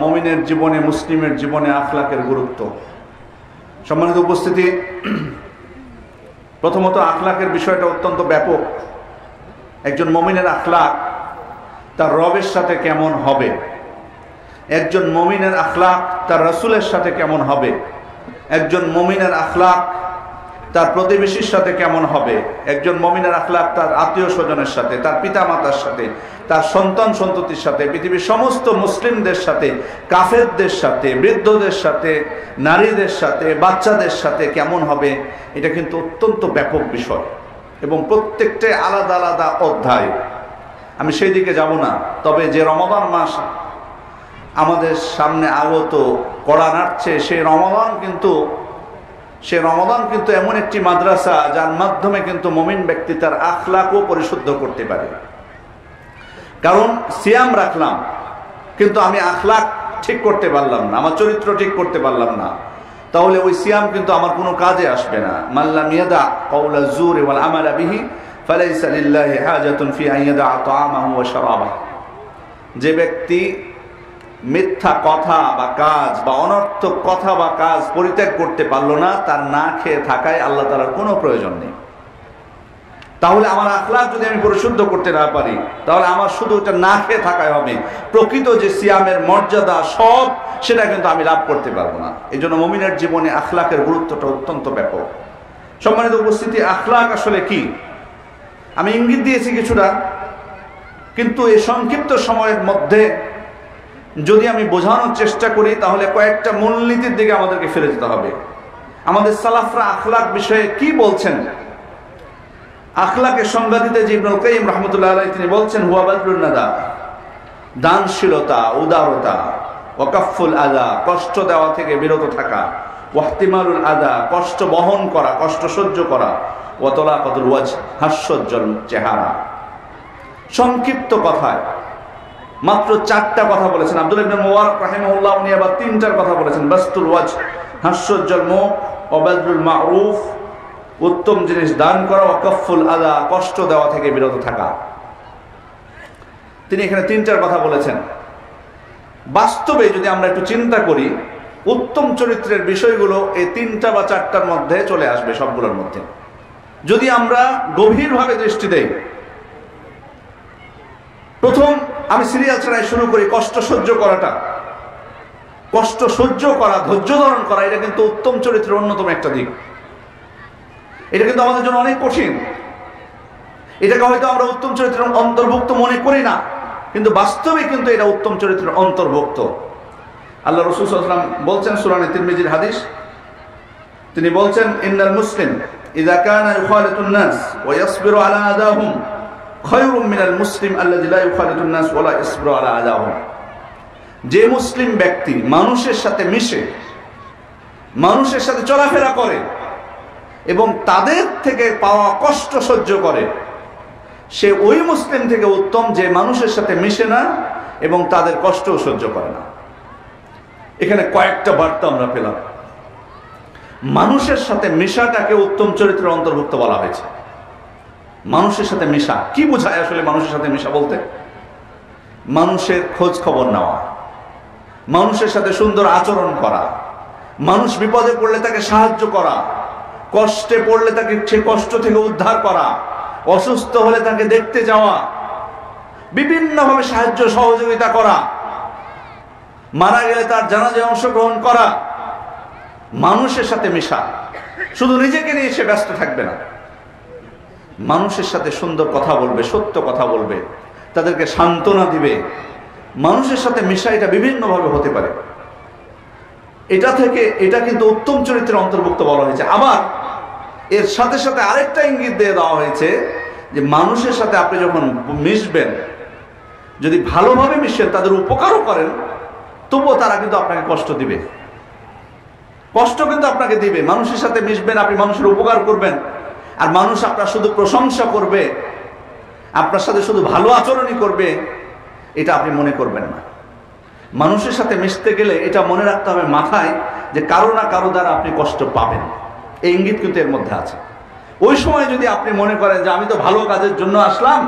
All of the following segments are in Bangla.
মুমিনের জীবনে, মুসলিমের জীবনে আখলাকের গুরুত্ব। সম্মানিত উপস্থিতি, প্রথমত আখলাকের বিষয়টা অত্যন্ত ব্যাপক। একজন মুমিনের আখলাক তার রবের সাথে কেমন হবে, একজন মুমিনের আখলাক তার রাসূলের সাথে কেমন হবে, একজন মুমিনের আখলাক তার প্রতিবেশীর সাথে কেমন হবে, একজন মুমিনের আখলাক তার আত্মীয় স্বজনের সাথে, তার পিতামাতার সাথে, তার সন্তান সন্ততির সাথে, পৃথিবীর সমস্ত মুসলিমদের সাথে, কাফেরদের সাথে, বৃদ্ধদের সাথে, নারীদের সাথে, বাচ্চাদের সাথে কেমন হবে, এটা কিন্তু অত্যন্ত ব্যাপক বিষয় এবং প্রত্যেকটাই আলাদা আলাদা অধ্যায়। আমি সেই দিকে যাব না। তবে যে রমাদান মাস আমাদের সামনে আগত কড়া নাড়ছে, সেই রমাদান কিন্তু এমন একটি মাদ্রাসা যার মাধ্যমে কিন্তু মুমিন ব্যক্তি তার আখলাকও পরিশুদ্ধ করতে পারে। কারণ সিয়াম রাখলাম কিন্তু আমি আখলাক ঠিক করতে পারলাম না, আমার চরিত্র ঠিক করতে পারলাম না, তাহলে ওই সিয়াম কিন্তু আমার কোনো কাজে আসবে না। মাল্লাম ইয়াদা কাওলা যুর ওয়াল আমালা বিহি ফালাইসা লিল্লাহি হাজাতুন ফি আন ইয়াদা তাআমাহু ওয়া শারাবাহু। যে ব্যক্তি মিথ্যা কথা বা কাজ বা অনর্থক কথা বা কাজ পরিত্যাগ করতে পারলো না, তার না খেয়ে থাকায় আল্লাহ তাআলার কোনো প্রয়োজন নেই। তাহলে আমার আখলাক যদি আমি পরিশুদ্ধ করতে না পারি, তাহলে আমার শুধু এটা না খেয়ে থাকায় হবে। প্রকৃত যে সিয়ামের মর্যাদা সব, সেটা কিন্তু আমি লাভ করতে পারবো না। এই জন্য মুমিনের জীবনে আখলাকের গুরুত্বটা অত্যন্ত ব্যাপক। সম্মানিত উপস্থিতি, আখলাক আসলে কি আমি ইঙ্গিত দিয়েছি কিছুটা, কিন্তু এই সংক্ষিপ্ত সময়ের মধ্যে যদি আমি বোঝানোর চেষ্টা করি তাহলে কয়েকটা মূলনীতির দিকে আমাদেরকে ফিরে যেতে হবে। আমাদের সালাফরা আখলাক বিষয়ে কি বলছেন? আখলাকের সংজ্ঞা দিতে যে ইবনুল কাইয়িম রাহমাতুল্লাহ আলাইহি তিনি বলছেন, হুয়া বাযলুন নাদা, দানশীলতা, উদারতা, ওয়া কাফফুল আযা, কষ্ট দেওয়া থেকে বিরত থাকা, ওয়া ইহতিমালুল আযা, কষ্ট বহন করা, কষ্ট সহ্য করা, ওয়া তালাকাতুল ওয়াজহ, হাস্যোজ্জ্বল চেহারা। সংক্ষিপ্ত কথায় মাত্র 4টা কথা বলেছেন আব্দুল্লাহ ইবনে মুবারক রাহিমাহুল্লাহ। উনি আবার 3টার কথা বলেছেন, বাসতুল ওয়াজহ, হাস্যোজ্জ্বল মুখ, ওয়া বাযলুল মা'রুফ, উত্তম জিনিস দান করা, ওয়া কাফফুল আযা, কষ্ট দেওয়া থেকে বিরত থাকা। তিনি এখানে 3টার কথা বলেছেন। বাস্তবে যদি আমরা একটু চিন্তা করি, উত্তম চরিত্রের বিষয়গুলো এই 3টা বা 4টার মধ্যে চলে আসবে, সবগুলোর মধ্যে যদি আমরা গভীরভাবে দৃষ্টি দেই। প্রথম আমি সিরিয়াল ছাড়াই শুরু করি, কষ্ট সহ্য করাটা। কষ্ট সহ্য করা, ধৈর্য ধারণ করা, এটা কিন্তু উত্তম চরিত্রের অন্যতম একটা দিক। এটা কিন্তু আমাদের জন্য অনেক কঠিন। এটাকে হয়তো আমরা উত্তম চরিত্রের অন্তর্ভুক্ত মনে করি না, কিন্তু বাস্তবে কিন্তু এটা উত্তম চরিত্রের অন্তর্ভুক্ত। আল্লাহ রাসূল সাল্লাল্লাহু আলাইহি ওয়াসাল্লাম বলছেন, সূরা তিরমিজির হাদিস, তিনি বলছেন, ইন্নাল মুসলিম ইযা কানা ইউখালিতুন নাস ওয়া ইয়াসবিরু আলা আযাহুম খায়রুম মিনাল মুসলিম আল্লাযী লা ইউখালিতুন নাস ওয়া লা ইয়াসবিরু আলা আযাহুম। যে মুসলিম ব্যক্তি মানুষের সাথে মিশে, মানুষের সাথে চলাফেরা করে এবং তাদের থেকে পাওয়া কষ্ট সহ্য করে, সে ওই মুসলিম থেকে উত্তম যে মানুষের সাথে মিশে না এবং তাদের কষ্টও সহ্য করে না। এখানে কয়েকটা বার্তা আমরা পেলাম। মানুষের সাথে মিশাটাকে উত্তম চরিত্রের অন্তর্ভুক্ত বলা হয়েছে। মানুষের সাথে মিশা কি বোঝায় আসলে? মানুষের সাথে মিশা বলতে মানুষের খোঁজ খবর নেওয়া, মানুষের সাথে সুন্দর আচরণ করা, মানুষ বিপদে পড়লে তাকে সাহায্য করা, কষ্টে পড়লে তাকে সে কষ্ট থেকে উদ্ধার করা, অসুস্থ হলে তাকে দেখতে যাওয়া, বিভিন্নভাবে সাহায্য সহযোগিতা করা, মারা গেলে তার জানাজায় অংশগ্রহণ করা। মানুষের সাথে মিশা, শুধু নিজেকে নিয়ে সে ব্যস্ত থাকবে না, মানুষের সাথে সুন্দর কথা বলবে, সত্য কথা বলবে, তাদেরকে সান্ত্বনা দিবে। মানুষের সাথে মিশা এটা বিভিন্নভাবে হতে পারে। এটা কিন্তু উত্তম চরিত্রের অন্তর্ভুক্ত বলা হয়েছে। আবার এর সাথে সাথে আরেকটা ইঙ্গিত দিয়ে দেওয়া হয়েছে যে মানুষের সাথে আপনি যখন মিশবেন, যদি ভালোভাবে মিশেন, তাদের উপকারও করেন, তবুও তারা কিন্তু আপনাকে কষ্ট দিবে, কষ্ট কিন্তু আপনাকে দিবে। মানুষের সাথে মিশবেন, আপনি মানুষের উপকার করবেন, আর মানুষ আপনার শুধু প্রশংসা করবে, আপনার সাথে শুধু ভালো আচরণই করবে, এটা আপনি মনে করবেন না। মানুষের সাথে মিশতে গেলে এটা মনে রাখতে হবে মাথায় যে কারো না কারো দ্বারা আপনি কষ্ট পাবেন। এই ইঙ্গিত কিন্তু এর মধ্যে আছে। ওই সময় যদি আপনি মনে করেন যে আমি তো ভালো কাজের জন্য আসলাম,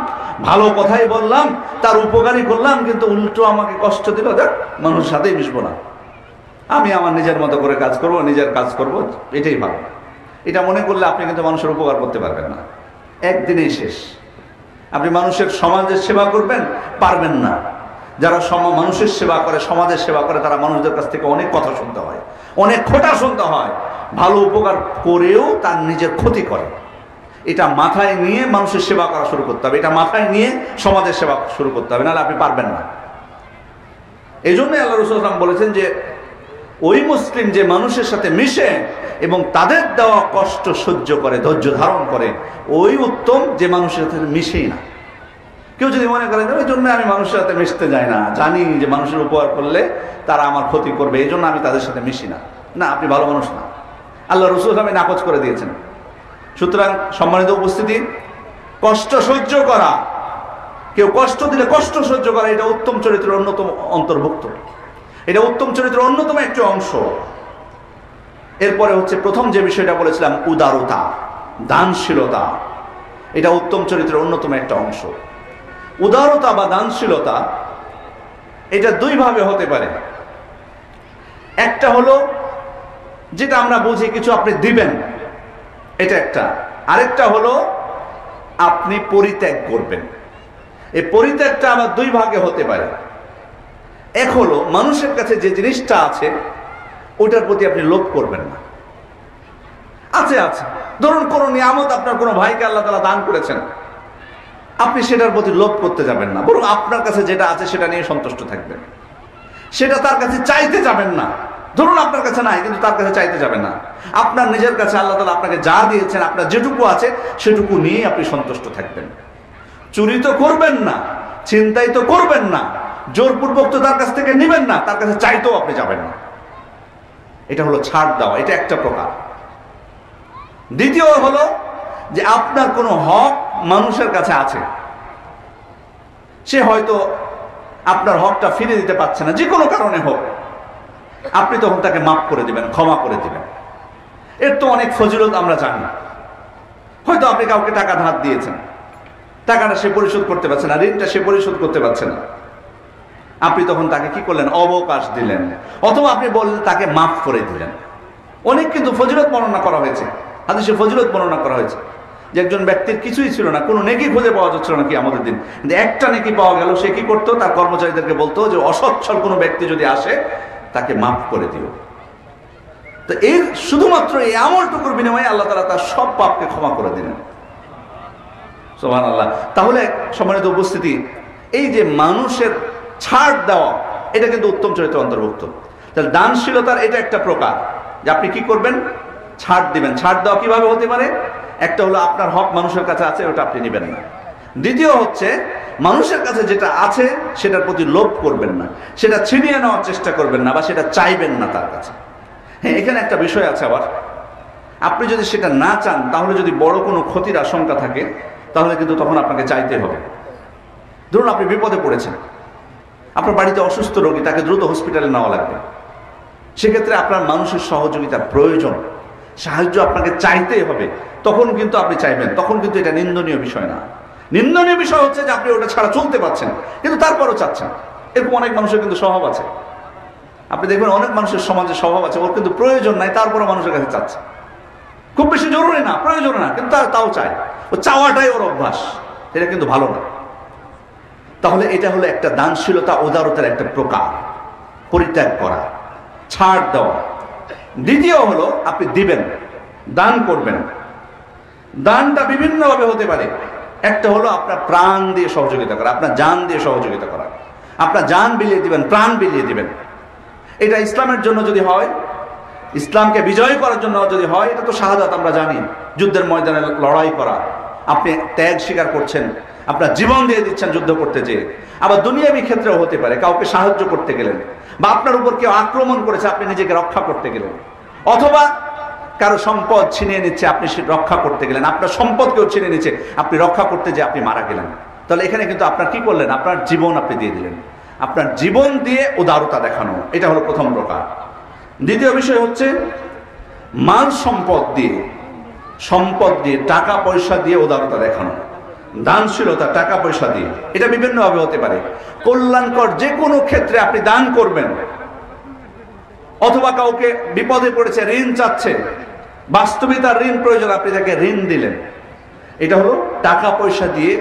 ভালো কথাই বললাম, তার উপকারই করলাম, কিন্তু উল্টো আমাকে কষ্ট দিল, দেখ মানুষের সাথেই মিশবো না, আমি আমার নিজের মতো করে কাজ করব, নিজের কাজ করব, এটাই ভালো। এটা মনে করলে আপনি কিন্তু মানুষের উপকার করতে পারবেন না, একদিনেই শেষ। আপনি মানুষের সমাজের সেবা করবেন, পারবেন না। যারা মানুষের সেবা করে, সমাজের সেবা করে, তারা মানুষদের কাছ থেকে অনেক কথা শুনতে হয়, অনেক খোঁটা শুনতে হয়, ভালো উপকার করেও তার নিজের ক্ষতি করে। এটা মাথায় নিয়ে মানুষের সেবা করা শুরু করতে হবে, এটা মাথায় নিয়ে সমাজের সেবা শুরু করতে হবে, নাহলে আপনি পারবেন না। এই জন্যই আল্লাহ রাসূল সাল্লাল্লাহু আলাইহি ওয়াসাল্লাম বলেছেন যে ওই মুসলিম যে মানুষের সাথে মিশে এবং তাদের দেওয়া কষ্ট সহ্য করে, ধৈর্য ধারণ করে, ওই উত্তম যে মানুষের সাথে মিশেই না। কেউ যদি মনে করেন ওই জন্য আমি মানুষের সাথে মিশতে যাই না, জানি যে মানুষের উপকার করলে তারা আমার ক্ষতি করবে, এই জন্য আমি তাদের সাথে মিশি না, না, আপনি ভালো মানুষ না। আল্লাহ রাসূল আমি নাকচ করে দিয়েছেন। সুতরাং সম্মানিত উপস্থিতি, কষ্ট সহ্য করা, কেউ কষ্ট দিলে কষ্ট সহ্য করা, এটা উত্তম চরিত্রের অন্যতম অন্তর্ভুক্ত, এটা উত্তম চরিত্রের অন্যতম একটি অংশ। এরপরে হচ্ছে প্রথম যে বিষয়টা বলেছিলাম, উদারতা, দানশীলতা, এটা উত্তম চরিত্রের অন্যতম একটা অংশ। উদারতা বা দানশীলতা এটা দুই ভাবে হতে পারে। একটা হলো যেটা আমরা বুঝি কিছু আপনি দিবেন, এটা একটা। আরেকটা হলো আপনি পরিত্যাগ করবেন। এই পরিত্যাগটা আবার দুই ভাগে হতে পারে। এক হলো মানুষের কাছে যে জিনিসটা আছে ওটার প্রতি আপনি লোভ করবেন না। আছে ধরুন কোনো নিয়ামত আপনার কোনো ভাইকে আল্লাহ তাআলা দান করেছেন, আপনি সেটার প্রতি লোভ করতে যাবেন না, বরং আপনার কাছে যেটা আছে সেটা নিয়ে সন্তুষ্ট থাকবেন। সেটা তার কাছে চাইতে যাবেন না। ধরুন আপনার কাছে নাই, কিন্তু তার কাছে চাইতে যাবেন না। আপনার নিজের কাছে আল্লাহ তাআলা আপনাকে যা দিয়েছেন, আপনার যেটুকু আছে সেটুকু নিয়ে আপনি সন্তুষ্ট থাকবেন। চুরি তো করবেন না, ছিনতাই তো করবেন না, জোরপূর্বক তো তার কাছ থেকে নেবেন না, তার কাছে চাইতেও আপনি যাবেন না। এটা হলো ছাড় দেওয়া, এটা একটা প্রকার। দ্বিতীয় হলো যে আপনার কোনো হক মানুষের কাছে আছে, সে হয়তো আপনার হকটা ফিরে দিতে পারছে না, যে কোনো কারণে হোক, আপনি তখন তাকে মাফ করে দিবেন, ক্ষমা করে দিবেন। এর তো অনেক ফজিলত আমরা জানি। হয়তো আপনি কাউকে টাকা ধার দিয়েছেন, টাকাটা সে পরিশোধ করতে পারছে না, ঋণটা সে পরিশোধ করতে পারছে না, আপনি তখন তাকে কি করলেন, অবকাশ দিলেন, অথবা আপনি বললেন তাকে মাফ করে দিলেন। অনেক কিন্তু ফজিলত বর্ণনা করা হয়েছে, হাদিসে ফজিলত বর্ণনা করা হয়েছে যে একজন ব্যক্তির কিছুই ছিল না, কোনো নেকি খুঁজে পাওয়া যাচ্ছিল না কিয়ামতের দিন, কিন্তু একটা নেকি পাওয়া গেল। সে কি করতো, তার কর্মচারীদেরকে বলতো যে অসচ্ছল কোনো ব্যক্তি যদি আসে তাকে মাফ করে দিও। তো এর শুধুমাত্র এই আমলটুকুর বিনিময়ে আল্লাহ তাআলা তার সব পাপকে ক্ষমা করে দিলেন। সুবহানাল্লাহ। তাহলে সম্মানিত উপস্থিতি, এই যে মানুষের ছাড় দেওয়া, এটা কিন্তু উত্তম চরিত্রের অন্তর্ভুক্ত। তাহলে দানশীলতার এটা একটা প্রকার, যে আপনি কি করবেন, ছাড় দিবেন। ছাড় দেওয়া কিভাবে হতে পারে? একটা হলো আপনার হক মানুষের কাছে আছে, ওটা আপনি নেবেন না। দ্বিতীয় হচ্ছে মানুষের কাছে যেটা আছে সেটার প্রতি লোভ করবেন না, সেটা ছিনিয়ে নেওয়ার চেষ্টা করবেন না, বা সেটা চাইবেন না তার কাছে। হ্যাঁ, এখানে একটা বিষয় আছে আবার, আপনি যদি সেটা না চান, তাহলে যদি বড় কোনো ক্ষতির আশঙ্কা থাকে, তাহলে কিন্তু তখন আপনাকে চাইতে হবে। ধরুন আপনি বিপদে পড়েছেন, আপনার বাড়িতে অসুস্থ রোগী, তাকে দ্রুত হসপিটালে নেওয়া লাগবে, সেক্ষেত্রে আপনার মানুষের সহযোগিতার প্রয়োজন, সাহায্য আপনাকে চাইতেই হবে, তখন কিন্তু আপনি চাইবেন। তখন কিন্তু এটা নিন্দনীয় বিষয় না। নিন্দনীয় বিষয় হচ্ছে যে আপনি ওটা ছাড়া চলতে পারছেন, কিন্তু তারপরও চাচ্ছেন। এরকম অনেক মানুষের কিন্তু স্বভাব আছে। আপনি দেখবেন অনেক মানুষের সমাজে স্বভাব আছে, ওর কিন্তু প্রয়োজন নাই, তারপরও মানুষের কাছে চাচ্ছে। খুব বেশি জরুরি না, প্রয়োজন না, কিন্তু তাও চায়। ও চাওয়াটাই ওর অভ্যাস, এটা কিন্তু ভালো না। তাহলে এটা হলো একটা দানশীলতা, উদারতার একটা প্রকার, পরিত্যাগ করা, ছাড় দেওয়া। দ্বিতীয় হলো আপনি দিবেন, দান করবেন। দানটা বিভিন্নভাবে হতে পারে। একটা হলো আপনার প্রাণ দিয়ে সহযোগিতা করা, আপনার জান দিয়ে সহযোগিতা করা। আপনার জান বিলিয়ে দিবেন, প্রাণ বিলিয়ে দিবেন। এটা ইসলামের জন্য যদি হয়, ইসলামকে বিজয় করার জন্য যদি হয়, এটা তো শাহাদাত, আমরা জানি, যুদ্ধের ময়দানে লড়াই করা। আপনি ত্যাগ স্বীকার করছেন, আপনার জীবন দিয়ে দিচ্ছেন যুদ্ধ করতে যেয়ে। আবার দুনিয়াবী ক্ষেত্রেও হতে পারে, কাউকে সাহায্য করতে গেলেন, বা আপনার উপর কেউ আক্রমণ করেছে, আপনি নিজেকে রক্ষা করতে গেলেন, অথবা কারো সম্পদ ছিনিয়ে নিচ্ছে, আপনি রক্ষা করতে গেলেন, আপনার সম্পদ কেউ ছিনিয়ে নিচ্ছে, আপনি রক্ষা করতে যে আপনি মারা গেলেন। তাহলে এখানে কিন্তু আপনার কি করলেন, আপনার জীবন আপনি দিয়ে দিলেন। আপনার জীবন দিয়ে উদারতা দেখানো, এটা হলো প্রথম প্রকার। দ্বিতীয় বিষয় হচ্ছে মাল সম্পদ দিয়ে, টাকা পয়সা দিয়ে উদারতা দেখানো। দানশীলতা, টাকা পয়সা দিয়ে, এটা বিভিন্নভাবে হতে পারে। কল্যাণকর যে কোনো ক্ষেত্রে আপনি দান করবেন, অথবা কাউকে বিপদে পড়েছে, ঋণ চাচ্ছে, বাস্তবে তার ঋণ প্রয়োজন, আপনি তাকে ঋণ দিলেন, এটা হলো টাকা পয়সা দিয়ে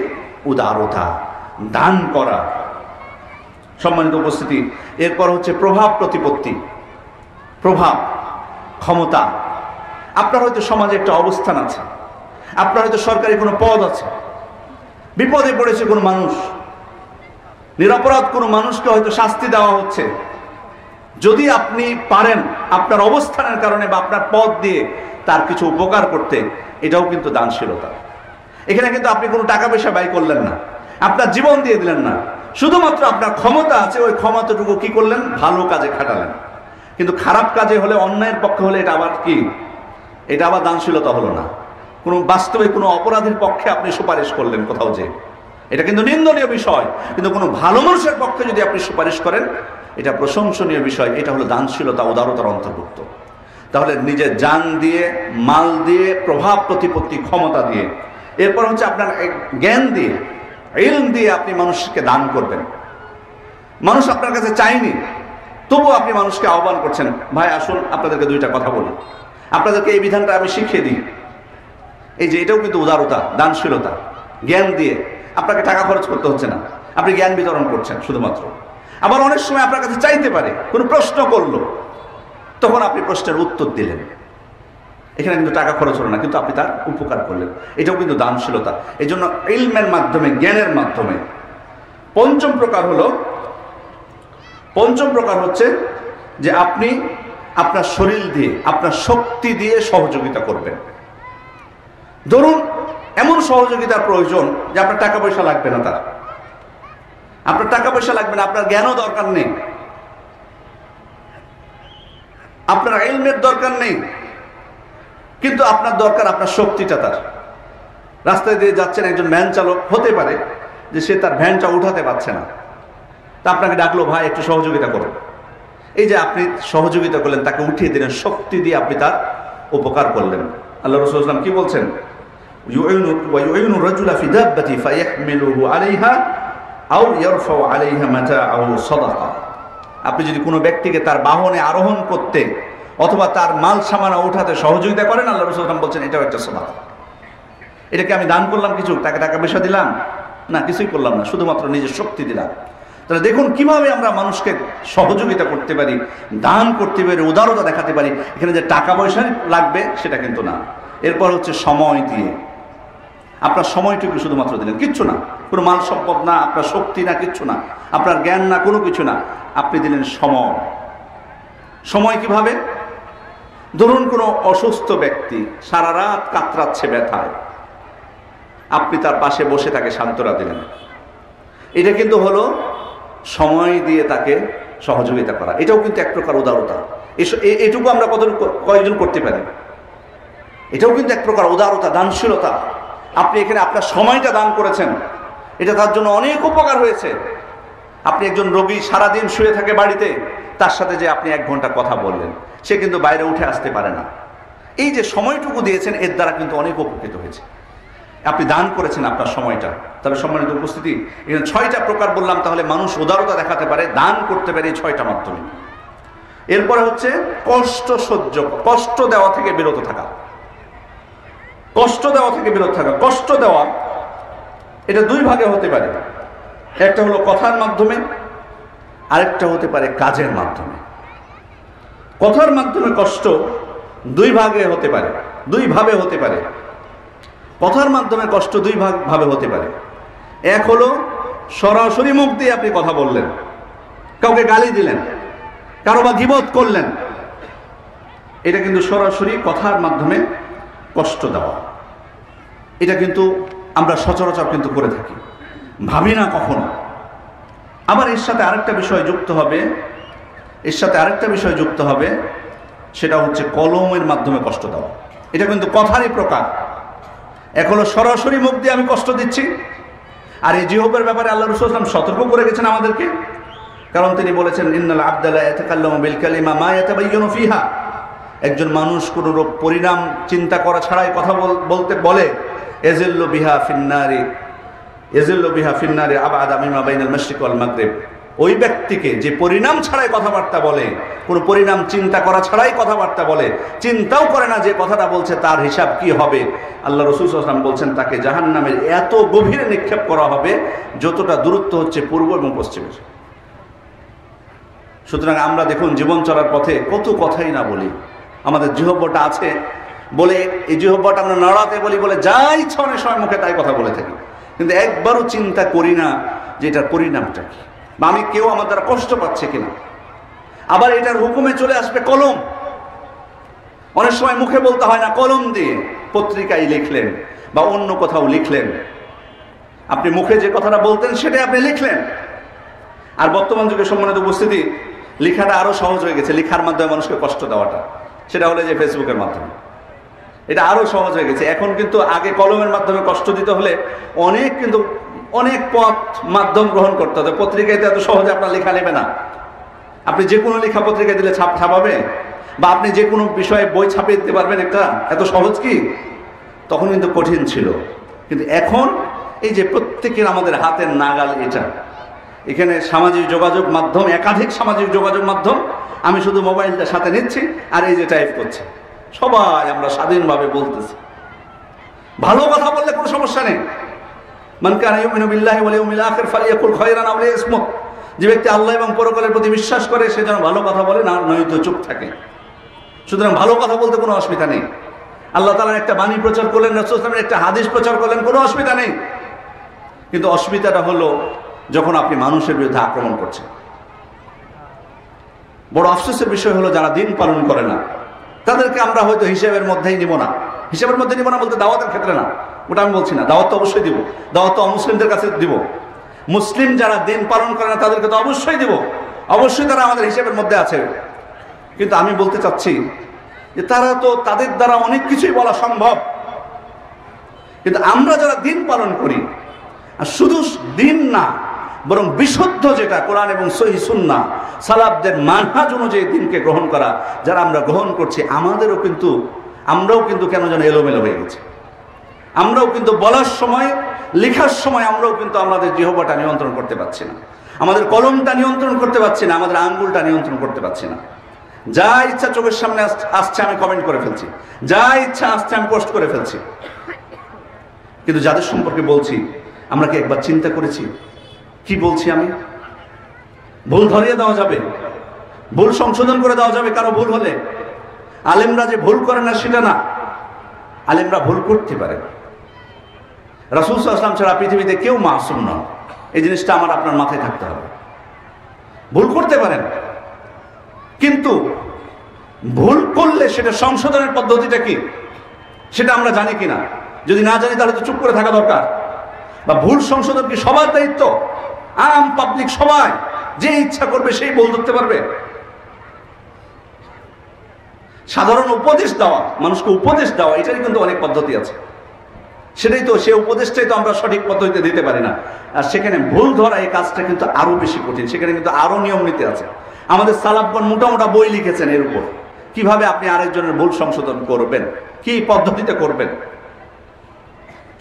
উদারতা, দান করা। সম্মানিত উপস্থিতি, এরপর হচ্ছে প্রভাব প্রতিপত্তি, প্রভাব, ক্ষমতা। আপনার হয়তো সমাজে একটা অবস্থান আছে, আপনার হয়তো সরকারি কোনো পদ আছে, বিপদে পড়েছে কোনো মানুষ, নিরপরাধ কোনো মানুষকে হয়তো শাস্তি দেওয়া হচ্ছে, যদি আপনি পারেন আপনার অবস্থানের কারণে বা আপনার পদ দিয়ে তার কিছু উপকার করতে, এটাও কিন্তু দানশীলতা। এখানে কিন্তু আপনি কোনো টাকা পয়সা ব্যয় করলেন না, আপনার জীবন দিয়ে দিলেন না, শুধুমাত্র আপনার ক্ষমতা আছে, ওই ক্ষমতাটুকু কি করলেন, ভালো কাজে খাটালেন। কিন্তু খারাপ কাজে হলে, অন্যায়ের পক্ষে হলে এটা আবার কি, এটা আবার দানশীলতা হলো না। কোনো বাস্তবে কোনো অপরাধীর পক্ষে আপনি সুপারিশ করলেন কোথাও যে, এটা কিন্তু নিন্দনীয় বিষয়। কিন্তু কোনো ভালো মানুষের পক্ষে যদি আপনি সুপারিশ করেন, এটা প্রশংসনীয় বিষয়, এটা হলো দানশীলতা, উদারতার অন্তর্ভুক্ত। তাহলে নিজের জান দিয়ে, মাল দিয়ে, প্রভাব প্রতিপত্তি, ক্ষমতা দিয়ে, এরপর হচ্ছে আপনার জ্ঞান দিয়ে, ইলম দিয়ে আপনি মানুষকে দান করবেন। মানুষ আপনার কাছে চাইনি, তবুও আপনি মানুষকে আহ্বান করছেন, ভাই আসুন আপনাদেরকে দুইটা কথা বলি, আপনাদেরকে এই বিধানটা আমি শিখিয়ে দিই। এই যে এটাও কিন্তু উদারতা, দানশীলতা। জ্ঞান দিয়ে, আপনাকে টাকা খরচ করতে হচ্ছে না, আপনি জ্ঞান বিতরণ করছেন শুধুমাত্র। আবার অনেক সময় আপনার কাছে চাইতে পারে, কোনো প্রশ্ন করলো, তখন আপনি প্রশ্নের উত্তর দিলেন, এখানে কিন্তু টাকা খরচ হলো না, কিন্তু আপনি তার উপকার করলেন, এটাও কিন্তু দানশীলতা। এই জন্য ইলমের মাধ্যমে, জ্ঞানের মাধ্যমে। পঞ্চম প্রকার হচ্ছে যে আপনি আপনার শরীর দিয়ে, আপনার শক্তি দিয়ে সহযোগিতা করবেন। ধরুন এমন সহযোগিতার প্রয়োজন যে আপনার টাকা পয়সা লাগবে না, আপনার টাকা পয়সা লাগবে না, আপনার জ্ঞানও দরকার নেই, আপনার ইলমের দরকার নেই, কিন্তু আপনার দরকার আপনার শক্তিটা। তার রাস্তায় দিয়ে যাচ্ছেন, একজন ভ্যান চালক হতে পারে যে সে তার ভ্যানটা উঠাতে পারছে না, তা আপনাকে ডাকলো, ভাই একটু সহযোগিতা করুন। এই যে আপনি সহযোগিতা করলেন, তাকে উঠিয়ে দিলেন, শক্তি দিয়ে আপনি তার উপকার করলেন। আল্লাহ রাসূল সাল্লাল্লাহু আলাইহি ওয়াসাল্লাম কি বলছেন, ইউইনু রাজুলা ফি দাব্বাতি ফায়াহমিলুহু আলাইহা আও ইয়ারফাউ আলাইহা মাতাআহু সাদাকা। আপনি যদি কোনো ব্যক্তিকে তার বাহনে আরোহণ করতে অথবা তার মাল সামানা উঠাতে সহযোগিতা করেন, আল্লাহ রাসূল সাল্লাল্লাহু আলাইহি ওয়াসাল্লাম বলছেন এটাও একটা সাদাকা। এটাকে আমি দান করলাম কিছু, তাকে টাকা পয়সা দিলাম না, কিছুই করলাম না, শুধুমাত্র নিজের শক্তি দিলাম। তাহলে দেখুন কিভাবে আমরা মানুষকে সহযোগিতা করতে পারি, দান করতে পারি, উদারতা দেখাতে পারি। এখানে যে টাকা পয়সা লাগবে সেটা কিন্তু না। এরপর হচ্ছে সময় দিয়ে, আপনার সময়টুকু শুধুমাত্র দিলেন, কিচ্ছু না, কোনো মাল সম্পদ না, আপনার শক্তি না, কিচ্ছু না, আপনার জ্ঞান না, কোনো কিছু না, আপনি দিলেন সময়। সময় কিভাবে? ধরুন কোনো অসুস্থ ব্যক্তি সারা রাত কাতরাচ্ছে ব্যথায়, আপনি তার পাশে বসে তাকে সান্ত্বনা দিলেন, এটা কিন্তু হলো সময় দিয়ে তাকে সহযোগিতা করা। এটাও কিন্তু এক প্রকার উদারতা। এটুকু আমরা কয়জন করতে পারি? এটাও কিন্তু এক প্রকার উদারতা, দানশীলতা। আপনি এখানে আপনার সময়টা দান করেছেন, এটা তার জন্য অনেক উপকার হয়েছে। আপনি একজন রোগী সারাদিন শুয়ে থাকে বাড়িতে, তার সাথে যে আপনি 1 ঘন্টা কথা বললেন, সে কিন্তু বাইরে উঠে আসতে পারে না। এই যে সময়টুকু দিয়েছেন, এর দ্বারা কিন্তু অনেক উপকৃত হয়েছে। আপনি দান করেছেন আপনার সময়টা। তাহলে সম্মানিত উপস্থিতি, এখানে 6টা প্রকার বললাম। তাহলে মানুষ উদারতা দেখাতে পারে, দান করতে পারে এই 6টা মাধ্যমে। এরপরে হচ্ছে কষ্ট সহ্য, কষ্ট দেওয়া থেকে বিরত থাকা। কষ্ট দেওয়া থেকে বিরত থাকা, কষ্ট দেওয়া এটা 2 ভাগে হতে পারে। একটা হলো কথার মাধ্যমে, আরেকটা হতে পারে কাজের মাধ্যমে। কথার মাধ্যমে কষ্ট 2 ভাগে হতে পারে, 2 ভাবে হতে পারে। কথার মাধ্যমে কষ্ট 2 ভাবে হতে পারে। এক হলো সরাসরি মুখ দিয়ে আপনি কথা বললেন, কাউকে গালি দিলেন, কারো বা গীবত করলেন, এটা কিন্তু সরাসরি কথার মাধ্যমে কষ্ট দেওয়া। এটা কিন্তু আমরা সচরাচর কিন্তু করে থাকি, ভাবি না কখনো। আবার এর সাথে আরেকটা বিষয় যুক্ত হবে, সেটা হচ্ছে কলমের মাধ্যমে কষ্ট দেওয়া। এটা কিন্তু কথারই প্রকার। এক হলো সরাসরি মুখ দিয়ে আমি কষ্ট দিচ্ছি, আর এই জিহ্বার ব্যাপারে আল্লাহ রাসূল সাল্লাল্লাহু আলাইহি ওয়াসাল্লাম সতর্ক করে গেছেন আমাদেরকে। কারণ তিনি বলেছেন, ইন্নাল আবদা লা ইয়াতাকাল্লামু বিল কালিমা মা ইয়াতাবায়্যানু ফিহা। একজন মানুষ কোনো পরিণাম চিন্তা করা ছাড়াই কথা বলতে বলে, এজিল্লু বিহা ফিন্নারি, ইয়াজিল্লু বিহা ফিন্নারি আবআদা মিমা বাইনাল মাশরিক ওয়াল মাগরিব। ওই ব্যক্তিকে যে পরিণাম ছাড়াই কথাবার্তা বলে, কোনো পরিণাম চিন্তা করা ছাড়াই কথাবার্তা বলে, চিন্তাও করে না যে কথাটা বলছে তার হিসাব কি হবে, আল্লাহ রাসূল সাল্লাল্লাহু আলাইহি ওয়াসাল্লাম বলছেন তাকে জাহান্নামের এত গভীরে নিক্ষেপ করা হবে যতটা দূরত্ব হচ্ছে পূর্ব এবং পশ্চিমের। সুতরাং আমরা দেখুন জীবন চলার পথে কত কথাই না বলি, আমাদের জিহ্বাটা আছে বলে এই জিহ্বাটা আমরা নাড়াতে বলি বলে যা ইচ্ছা অনেক সময় মুখে তাই কথা বলে থাকি, কিন্তু একবারও চিন্তা করি না যে এটার পরিণামটা কি, বা আমি কেউ আমার দ্বারা কষ্ট পাচ্ছে কিনা। আবার এটার হুকুমে চলে আসবে কলম। অনেক সময় মুখে বলতে হয় না, কলম দিয়ে পত্রিকায় লিখলেন বা অন্য কোথাও লিখলেন, আপনি মুখে যে কথাটা বলতেন সেটাই আপনি লিখলেন। আর বর্তমান যুগে সম্মানিত উপস্থিতি, লেখাটা আরো সহজ হয়ে গেছে, লেখার মাধ্যমে মানুষকে কষ্ট দেওয়াটা, সেটা হলো যে ফেসবুকের মাধ্যমে, এটা আরো সহজ হয়ে গেছে। এখন কিন্তু আগে কলমের মাধ্যমে কষ্ট দিতে হলে অনেক পথ মাধ্যম গ্রহণ করতে হবে। পত্রিকায় এত সহজে আপনার লেখা নেবে না। আপনি যে কোনো লেখা পত্রিকায় দিলে ছাপাবে, বা আপনি যে কোনো বিষয়ে বই ছাপিয়ে দিতে পারবেন একটা, এত সহজ কি? তখন কিন্তু কঠিন ছিল, কিন্তু এখন এই যে প্রত্যেকের আমাদের হাতের নাগাল এটা, এখানে সামাজিক যোগাযোগ মাধ্যম, একাধিক সামাজিক যোগাযোগ মাধ্যম, আমি শুধু মোবাইলটা সাথে নিচ্ছি আর এই যে টাইপ করছি, সবাই আমরা স্বাধীনভাবে বলতেছি। ভালো কথা বললে কোনো সমস্যা নেই। মান কানা ইউমিনু বিল্লাহি ওয়াল ইয়াউমিল আখির ফালিয়াকুল খায়রান আও লিয়াসমুত। যে ব্যক্তি আল্লাহ এবং পরকালের প্রতি বিশ্বাস করে সে যেন ভালো কথা বলে, না নয়তো চুপ থাকে। সুতরাং ভালো কথা বলতে কোনো অসুবিধা নেই। আল্লাহ তাআলার একটা বাণী প্রচার করলেন, রাসূল সাল্লাল্লাহু আলাইহি ওয়াসাল্লামের একটা হাদিস প্রচার করলেন, কোনো অসুবিধা নেই। কিন্তু অসুবিধাটা হলো যখন আপনি মানুষের বিরুদ্ধে আক্রমণ করছেন। বড় আফসোসের বিষয় হলো যারা দিন পালন করে না তাদেরকে আমরা হয়তো হিসেবের মধ্যেই নিব না। হিসেবের মধ্যে নিব না বলতে দাওয়াতের ক্ষেত্রে না, ওটা আমি বলছি না। দাওয়াত তো অবশ্যই দিব, দাওয়াত তো অমুসলিমদের কাছে দিব। মুসলিম যারা দিন পালন করে না তাদেরকে তো অবশ্যই দিব, অবশ্যই তারা আমাদের হিসেবের মধ্যে আছে। কিন্তু আমি বলতে চাচ্ছি যে তারা তো, তাদের দ্বারা অনেক কিছুই বলা সম্ভব, কিন্তু আমরা যারা দিন পালন করি, আর শুধু দিন না বরং বিশুদ্ধ যেটা কোরআন এবং সহিহ সুন্নাহ সালাফদের মানহাজ অনুযায়ী দিনকে গ্রহণ করা, যারা আমরা গ্রহণ করছি, আমরাও কিন্তু কেন যেন এলোমেলো হয়ে গেছে। আমরাও কিন্তু বলার সময়, লেখার সময় আমরাও কিন্তু আমাদের জিহ্বাটা নিয়ন্ত্রণ করতে পারছি না, আমাদের কলমটা নিয়ন্ত্রণ করতে পারছি না, আমাদের আঙ্গুলটা নিয়ন্ত্রণ করতে পারছি না। যা ইচ্ছা চোখের সামনে আসছে আমি কমেন্ট করে ফেলছি, যা ইচ্ছা আসছে আমি পোস্ট করে ফেলছি। কিন্তু যাদের সম্পর্কে বলছি, আমরা কি একবার চিন্তা করেছি কি বলছি? আমি ভুল ধরিয়ে দেওয়া যাবে, ভুল সংশোধন করে দেওয়া যাবে কারো ভুল হলে। আলেমরা যে ভুল করে না সেটা না, আলেমরা ভুল করতে পারে। রাসূল সাল্লাল্লাহু আলাইহি ওয়াসাল্লাম ছাড়া পৃথিবীতে কেউ মাসুম নন, এই জিনিসটা আমার আপনার মাথায় থাকতে হবে। ভুল করতে পারেন, কিন্তু ভুল করলে সেটা সংশোধনের পদ্ধতিটা কি সেটা আমরা জানি কিনা। যদি না জানি তাহলে তো চুপ করে থাকা দরকার। বা ভুল সংশোধন কি সবার দায়িত্ব? আম পাবলিক সবাই যে ইচ্ছা করবে সেই ভুল ধরতে পারবে? সাধারণ উপদেশ দেওয়া, মানুষকে উপদেশ দেওয়া, এটারই কিন্তু অনেক পদ্ধতি আছে। সেটাই তো, সে উপদেশটাই তো আমরা সঠিক পদ্ধতিতে দিতে পারি না। আর সেখানে ভুল ধরা, এই কাজটা কিন্তু আরো বেশি কঠিন। সেখানে কিন্তু আরো নিয়ম নীতি আছে। আমাদের সালাফগণ মোটা বই লিখেছেন এর উপর, কিভাবে আপনি আরেকজনের ভুল সংশোধন করবেন, কি পদ্ধতিতে করবেন।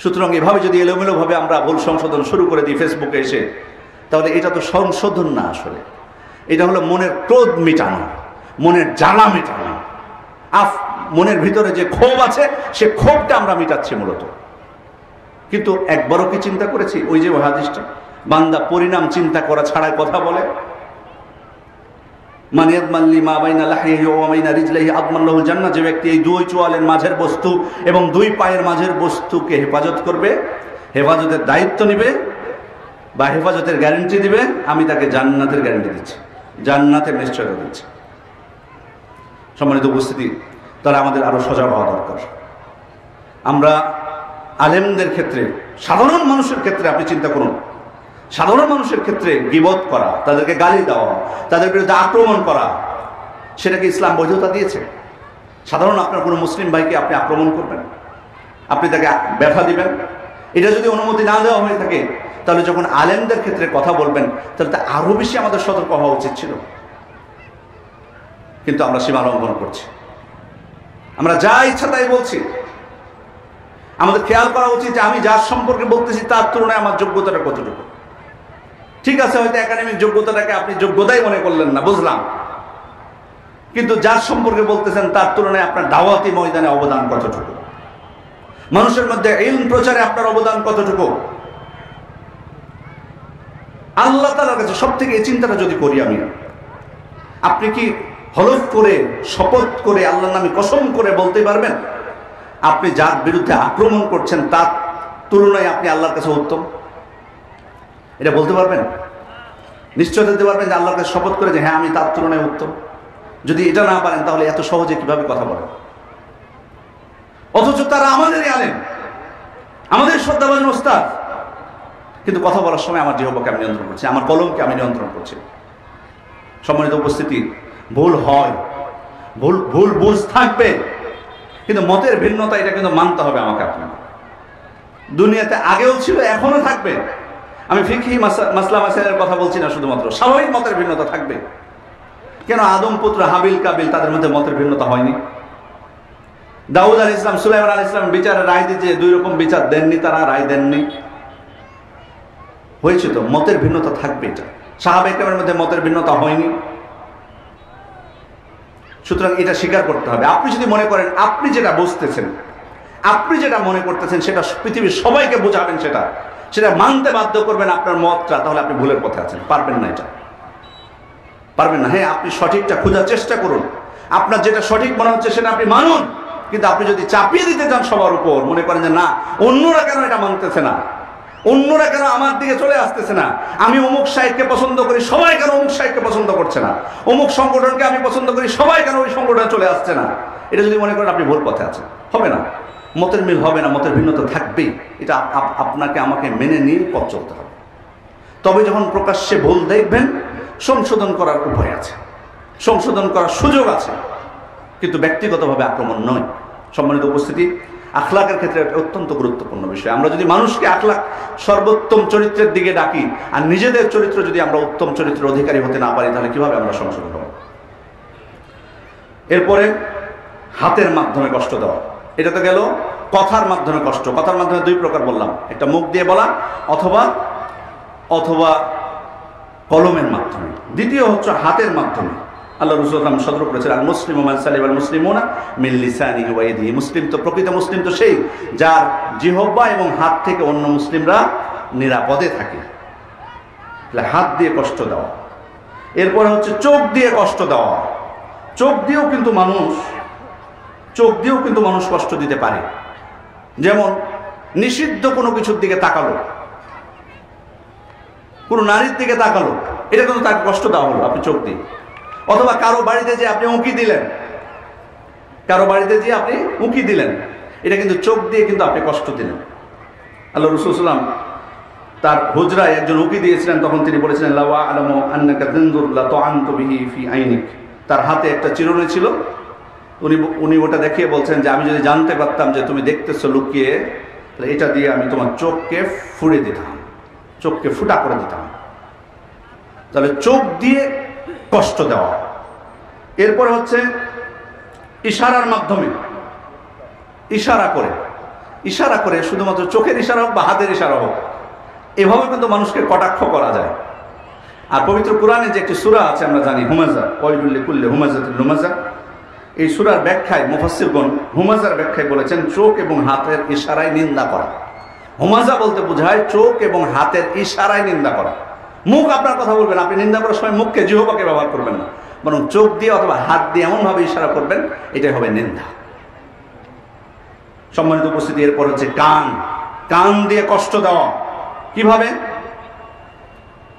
সুতরাং এভাবে যদি এলোমেলো ভাবে আমরা ভুল সংশোধন শুরু করে দিই ফেসবুকে এসে, তাহলে এটা তো সংশোধন না, আসলে এটা হলো মনের ক্রোধ মেটানো, মনের জ্বালা মেটানো। মনের ভিতরে যে ক্ষোভ আছে সে ক্ষোভটা আমরা মেটাচ্ছি মূলত। কিন্তু একবারও কি চিন্তা করেছি ওই যে হাদিসটা, বান্দা পরিণাম চিন্তা করা ছাড়াই কথা বলে? যে ব্যক্তি এই দুই চোয়ালের মাঝের বস্তু এবং দুই পায়ের মাঝের বস্তুকে হেফাজত করবে, হেফাজতের দায়িত্ব নিবে বা হেফাজতের গ্যারান্টি দিবে, আমি তাকে জান্নাতের গ্যারান্টি দিচ্ছি, জান্নাতের নিশ্চয়তা দিচ্ছি। সম্মানিত উপস্থিতি, তাহলে আমাদের আরো সজাগ হওয়া দরকার। আমরা আলেমদের ক্ষেত্রে, সাধারণ মানুষের ক্ষেত্রে আপনি চিন্তা করুন, সাধারণ মানুষের ক্ষেত্রে গীবত করা, তাদেরকে গালি দেওয়া, তাদের বিরুদ্ধে আক্রমণ করা, সেটাকে ইসলাম বৈধতা দিয়েছে? সাধারণ আপনার কোনো মুসলিম ভাইকে আপনি আক্রমণ করবেন, আপনি তাকে ব্যথা দিবেন, এটা যদি অনুমতি না দেওয়া হয়ে থাকে, তাহলে যখন আলেমদের ক্ষেত্রে কথা বলবেন তাহলে তা আরো বেশি আমাদের সতর্ক হওয়া উচিত ছিল। কিন্তু আমরা সীমা লঙ্ঘন করছি, আমরা যা ইচ্ছা তাই বলছি, আমাদের খেয়াল করা উচিত যে আমি যার সম্পর্কে বলতেছি তার তুলনায় আমার যোগ্যতাটা কতটুকু। ঠিক আছে, হয়তো একাডেমিক যোগ্যতাটাকে আপনি যোগ্যতাই মনে করলেন না, বুঝলাম, কিন্তু যার সম্পর্কে বলতেছেন তার তুলনায় আপনার দাওয়াতি ময়দানে অবদান কতটুকু, মানুষের মধ্যে ইলম প্রচারে আপনার অবদান কতটুকু। আল্লাহ তাআলার কাছে সব থেকে এই চিন্তাটা যদি করি আমি, আপনি কি হলফ করে শপথ করে আল্লাহর নামে কসম করে বলতে পারবেন আপনি যার বিরুদ্ধে আক্রমণ করছেন তার তুলনায় আপনি আল্লাহর কাছে উত্তম? এটা বলতে পারবেন? নিশ্চয় দিতে পারবেন যে আল্লাহর কাছে শপথ করে যে হ্যাঁ আমি তার তুলনায় উত্তম? যদি এটা না পারেন তাহলে এত সহজে কিভাবে কথা বলেন? অথচ তারা আমাদেরই আলেম, আমাদের শ্রদ্ধাভাজন ওস্তাদ, কিন্তু কথা বলার সময় আমার জিহ্বাকে আমি নিয়ন্ত্রণ করছি, আমার কলমকে আমি নিয়ন্ত্রণ করছি। সম্মানিত উপস্থিতি, ভুল হয়, ভুল বুঝ থাকবে, কিন্তু মতের ভিন্নতা এটা কিন্তু মানতে হবে আমাকে আপনাকে। দুনিয়াতে আগেও ছিল, এখনো থাকবে। আমি ফিকহি মাসলা মাসাইলের কথা বলছি না, শুধুমাত্র স্বাভাবিক মতের ভিন্নতা থাকবে। কেন আদম পুত্র হাবিল কাবিল তাদের মধ্যে মতের ভিন্নতা হয়নি? দাউদ আলাইহিস সালাম সুলাইমান আলাইহিস সালাম বিচারের রায় দিতে দুই রকম বিচার দেননি, তারা রায় দেননি, হয়েছে তো। মতের ভিন্নতা থাকবে, এটা সাহাবায়ে কেরামের মধ্যে মতের ভিন্নতা হয়নি। সুতরাং এটা স্বীকার করতে হবে। আপনি যদি মনে করেন আপনি যেটা বুঝতেছেন, আপনি যেটা মনে করতেছেন সেটা পৃথিবীর সবাইকে বোঝাবেন, সেটা মানতে বাধ্য করবেন আপনার মতটা, তাহলে আপনি ভুলের পথে আছেন। পারবেন না, এটা পারবেন না। হ্যাঁ, আপনি সঠিকটা খোঁজার চেষ্টা করুন, আপনার যেটা সঠিক মনে হচ্ছে সেটা আপনি মানুন। কিন্তু আপনি যদি চাপিয়ে দিতে চান সবার উপর, মনে করেন যে না অন্যরা কেন এটা মানতেছে না, অন্যরা কেন আমার দিকে চলে আসতেছে না, আমি অমুক সাহেবকে পছন্দ করি, সবাই কেন অমুক সাহেবকে পছন্দ করছে না, অমুক সংগঠনকে আমি পছন্দ করি, সবাই কেন ওই সংগঠনে চলে আসছে না, এটা যদি মনে করেন আপনি ভুল পথে আছেন। হবে না, মতের মিল হবে না, মতের ভিন্নতা থাকবেই। এটা আপনাকে আমাকে মেনে নিয়ে পথ চলতে হবে। তবে যখন প্রকাশ্যে ভুল দেখবেন, সংশোধন করার উপায় আছে, সংশোধন করার সুযোগ আছে, কিন্তু ব্যক্তিগতভাবে আক্রমণ নয়। সম্মানিত উপস্থিতি, আখলাকের ক্ষেত্রে অত্যন্ত গুরুত্বপূর্ণ বিষয়। আমরা যদি মানুষকে আখলাক সর্বোত্তম চরিত্রের দিকে ডাকি, আর নিজেদের চরিত্র যদি আমরা উত্তম চরিত্রের অধিকারী হতে না পারি, তাহলে কিভাবে আমরা সংশোধন হব? এরপরে হাতের মাধ্যমে কষ্ট দেওয়া, এটা তো গেল কথার মাধ্যমে কষ্ট। কথার মাধ্যমে দুই প্রকার বললাম, একটা মুখ দিয়ে বলা অথবা কলমের মাধ্যমে, দ্বিতীয় হচ্ছে হাতের মাধ্যমে। আল্লাহ রাসূল সাল্লাল্লাহু আলাইহি ওয়াসাল্লাম সতর্ক করেছেন, আল মুসলিমু মান সালিমাল মুসলিমুনা মিন লিসানিহি ওয়া ইয়াদিহি। মুসলিম তো, প্রকৃত মুসলিম তো সেই যার জিহ্বা এবং হাত থেকে অন্য মুসলিমরা নিরাপদে থাকে। হাত দিয়ে কষ্ট দেওয়া। এরপরে হচ্ছে চোখ দিয়ে কষ্ট দেওয়া। চোখ দিয়েও কিন্তু মানুষ কষ্ট দিতে পারে। যেমন নিষিদ্ধ কোনো কিছুর দিকে তাকালো, কোনো নারীর দিকে তাকালো, এটা কিন্তু তাকে কষ্ট দেওয়া হলো আপনি চোখ দিয়ে। অথবা কারো বাড়িতে যে আপনি উঁকি দিলেন, এটা কিন্তু চোখ দিয়ে কিন্তু আপনি কষ্ট দিলেন। আল্লাহ রাসূল সাল্লাল্লাহু আলাইহি ওয়াসাল্লাম তার হুজরায় একজন উঁকি দিয়েছিলেন, তখন তিনি বলেছিলেন লাওয়া আলামু আন্নাকা তানজুর লা তুআনতু বিহি ফি আইনিক। তার হাতে একটা চিরুনি ছিল, উনি ওটা দেখিয়ে বলছেন যে আমি যদি জানতে পারতাম যে তুমি দেখতেছো লুকিয়ে, তাহলে এটা দিয়ে আমি তোমার চোখকে ফুড়ে দিতাম, চোখকে ফুটা করে দিতাম। তাহলে চোখ দিয়ে কষ্ট দেওয়া। এরপর হচ্ছে ইশারার মাধ্যমে, ইশারা করে শুধুমাত্র চোখের ইশারা হোক বা হাতের ইশারা হোক, এভাবে কিন্তু মানুষকে কটাক্ষ করা যায়। আর পবিত্র কোরআনে যে একটি সূরা আছে আমরা জানি, হুমাজা, ওয়াইলুল লিকুল্লি হুমাজাতিল লুমাজা, এই সূরার ব্যাখ্যায় মুফাসসিরগণ হুমাজার ব্যাখ্যায় বলেছেন চোখ এবং হাতের ইশারায় নিন্দা করা। হুমাজা বলতে বোঝায় চোখ এবং হাতের ইশারায় নিন্দা করা। মুখ আপনার কথা বলবেন, আপনি নিন্দা করার সময় মুখকে জিহ্বাকে ব্যবহার করবেন না, বরং চোখ দিয়ে অথবা হাত দিয়ে এমনভাবে ইশারা করবেন, এটাই হবে নিন্দা। সম্মানিত উপস্থিতি, এরপর হচ্ছে কান দিয়ে কষ্ট দেওয়া। কিভাবে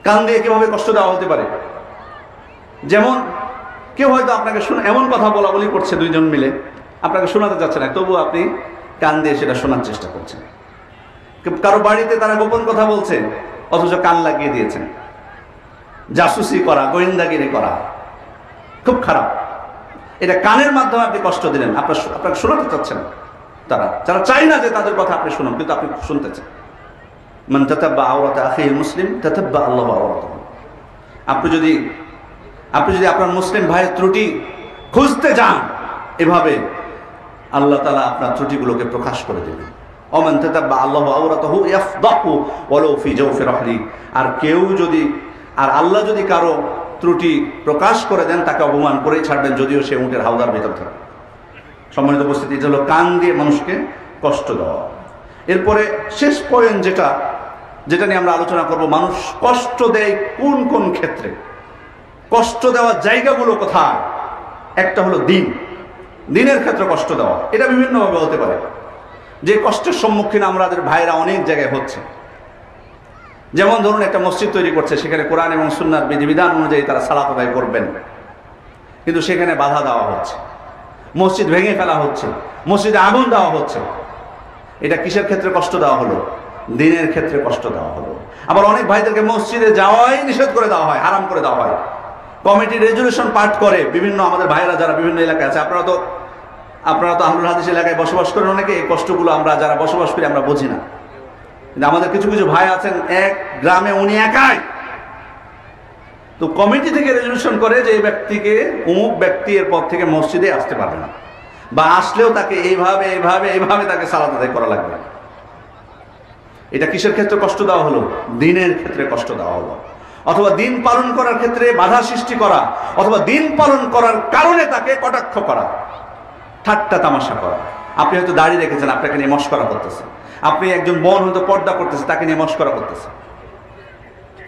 কান দিয়ে কিভাবে কষ্ট দেওয়া হতে পারে? যেমন কেউ হয়তো আপনাকে এমন কথা বলি করছে, দুইজন মিলে আপনাকে শোনাতে যাচ্ছে না, তবুও আপনি কান দিয়ে সেটা শোনার চেষ্টা করছেন। কারো বাড়িতে তারা গোপন কথা বলছে, অথচ কান লাগিয়ে দিয়েছেন। জাসুসি করা, গোয়েন্দাগিরি করা খুব খারাপ। এটা কানের মাধ্যমে আপনি কষ্ট দিলেন, আপনাকে শোনাতে চাচ্ছেন যারা চাই না যে তাদের কথা আপনি শুনুন, কিন্তু আপনি শুনতেছেন। মান তাতাব্বা আওরাতা আখিল মুসলিম তাতাব্বা আল্লাহু আওরাতাহু। আপনি যদি আপনার মুসলিম ভাইয়ের ত্রুটি খুঁজতে যান, এভাবে আল্লাহ তাআলা আপনার ত্রুটিগুলোকে প্রকাশ করে দেবেন। ওমান তাতাব্বা আল্লাহু আওরাতাহু ইয়াফদাহু ওয়ালাউ ফি জাওফি রাহলি। আর কেউ যদি, আর আল্লাহ যদি কারো ত্রুটি প্রকাশ করে দেন তাকে অপমান করেই ছাড়বেন, যদিও সে উটের হাওদার ভেতর থাকে। সম্মানিত উপস্থিতি, এটা হলো কান দিয়ে মানুষকে কষ্ট দেওয়া। এরপরে শেষ পয়েন্ট যেটা নিয়ে আমরা আলোচনা করব, মানুষ কষ্ট দেয় কোন কোন ক্ষেত্রে, কষ্ট দেওয়ার জায়গাগুলো কোথায়। একটা হলো দিনের ক্ষেত্রে কষ্ট দেওয়া। এটা বিভিন্নভাবে হতে পারে। যে কষ্টের সম্মুখীন আমাদের ভাইরা অনেক জায়গায় হচ্ছে, যেমন ধরুন একটা মসজিদ তৈরি করছে, সেখানে কোরআন এবং সুন্নাহর বিধিবিধান অনুযায়ী তারা সালাত আদায় করবেন, কিন্তু সেখানে বাধা দেওয়া হচ্ছে, মসজিদ ভেঙে ফেলা হচ্ছে, মসজিদে আগুন দেওয়া হচ্ছে। এটা কিসের ক্ষেত্রে কষ্ট দেওয়া হলো? দিনের ক্ষেত্রে কষ্ট দেওয়া হলো। আবার অনেক ভাইদেরকে মসজিদে যাওয়াই নিষেধ করে দেওয়া হয়, হারাম করে দেওয়া হয়। কমিটি রেজুলেশন পাঠ করে বিভিন্ন আমাদের ভাইরা যারা বিভিন্ন এলাকায় আছে, আপনারা তো আহলুল হাদিস এলাকায় বসবাস করেন অনেকে, এই কষ্টগুলো আমরা যারা বসবাস করি আমরা বুঝি না। কিন্তু আমাদের কিছু কিছু ভাই আছেন এক গ্রামে, উনি একাই, তো কমিটি থেকে রেজুলেশন করে যে এই ব্যক্তিকে, অমুক ব্যক্তি এর পর থেকে মসজিদে আসতে পারবে না, বা আসলেও তাকে এইভাবে তাকে সালাত আদায় করা লাগবে। এটা কিসের ক্ষেত্রে কষ্ট দেওয়া হলো? দিনের ক্ষেত্রে কষ্ট দেওয়া হলো। অথবা দিন পালন করার ক্ষেত্রে বাধা সৃষ্টি করা, অথবা দিন পালন করার কারণে তাকে কটাক্ষ করা, ঠাট্টা তামাশা করা। আপনি হয়তো দাড়ি রেখেছেন, আপনাকে নিয়ে মশকরা করতেছে। আপনি একজন বোন হয়তো পর্দা করতেছে, তাকে নিয়ে মশকরা করতেছে,